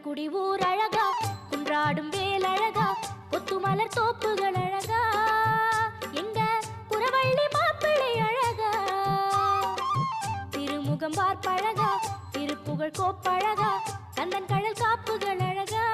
குடி ஊர் அழகா, குன்றாடும் வேல் அழகா, கொத்துமலர் தோப்புகள் அழகா, எங்க குறவள்ளி மாப்பிள்ளை அழகா, திருமுகம் பார்ப்பழகா, திருப்புகழ் கோப்பழகா, கந்தன் கடல் காப்புகள் அழகா,